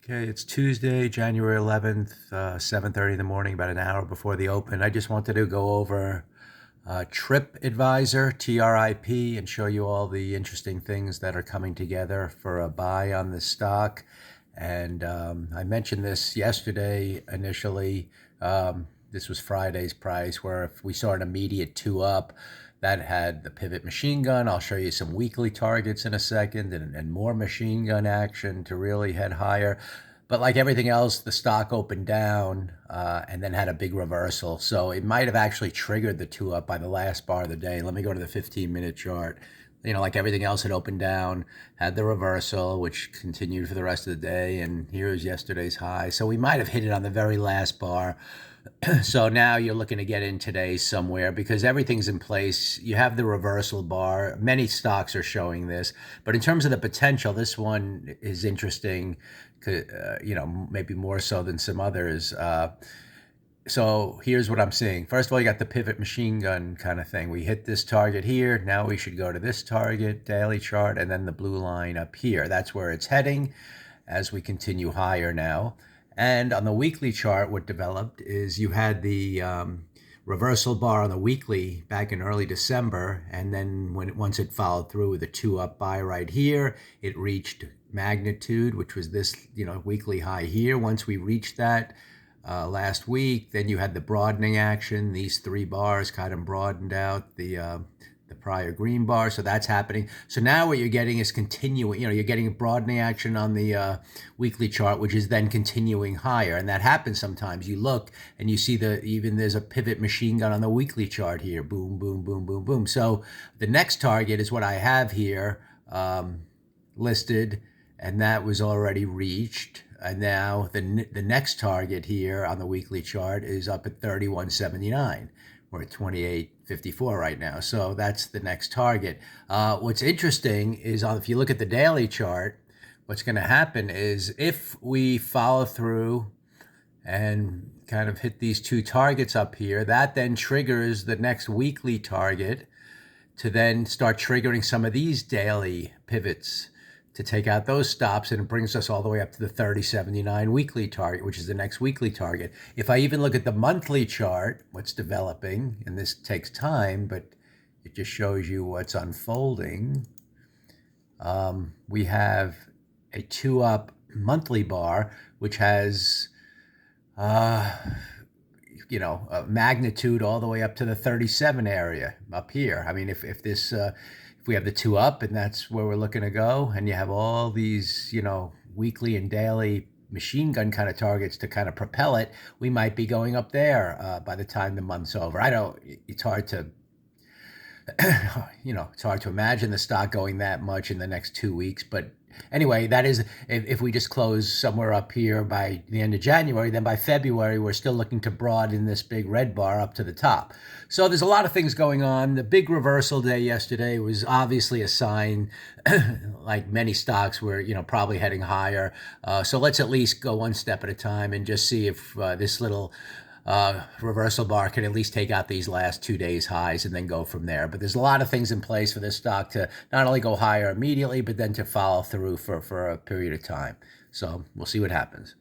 Okay, it's Tuesday, January 11th, 7:30 in the morning, about an hour before the open. I just wanted to go over TripAdvisor, TRIP, and show you all the interesting things that are coming together for a buy on the stock. And I mentioned this yesterday initially. This was Friday's price, where if we saw an immediate two up, that had the pivot machine gun. I'll show you some weekly targets in a second and more machine gun action to really head higher. But like everything else, the stock opened down and then had a big reversal. So it might have actually triggered the two up by the last bar of the day. Let me go to the 15-minute chart. Like everything else, it opened down, had the reversal, which continued for the rest of the day. And here's yesterday's high. So we might have hit it on the very last bar. So now you're looking to get in today somewhere because everything's in place. You have the reversal bar. Many stocks are showing this. But in terms of the potential, this one is interesting, maybe more so than some others. So here's what I'm seeing. First of all, you got the pivot machine gun kind of thing. We hit this target here. Now we should go to this target, daily chart, and then the blue line up here. That's where it's heading as we continue higher now. And on the weekly chart, what developed is you had the reversal bar on the weekly back in early December. And then once it followed through with a two up buy right here, it reached magnitude, which was this weekly high here. Once we reached that last week, then you had the broadening action. These three bars kind of broadened out the prior green bar, so that's happening. So now what you're getting is continuing, you're getting a broadening action on the weekly chart, which is then continuing higher. And that happens sometimes. You look and you see even there's a pivot machine gun on the weekly chart here. Boom, boom, boom, boom, boom. So the next target is what I have here listed, and that was already reached. And now the next target here on the weekly chart is up at 31.79. We're at 28.54 right now. So that's the next target. What's interesting is if you look at the daily chart, what's going to happen is if we follow through and kind of hit these two targets up here, that then triggers the next weekly target to then start triggering some of these daily pivots to take out those stops, and it brings us all the way up to the 30.79 weekly target, which is the next weekly target. If I even look at the monthly chart, what's developing, and this takes time, but it just shows you what's unfolding. We have a two up monthly bar, which has a magnitude all the way up to the 37 area up here. I mean, if we have the two up and that's where we're looking to go, and you have all these, weekly and daily machine gun kind of targets to kind of propel it, we might be going up there by the time the month's over. It's hard to, it's hard to imagine the stock going that much in the next 2 weeks. But anyway, that is, if we just close somewhere up here by the end of January, then by February, we're still looking to broaden this big red bar up to the top. So there's a lot of things going on. The big reversal day yesterday was obviously a sign, like many stocks were, probably heading higher. So let's at least go one step at a time and just see if this little reversal bar can at least take out these last 2 days highs and then go from there. But there's a lot of things in place for this stock to not only go higher immediately, but then to follow through for a period of time. So we'll see what happens.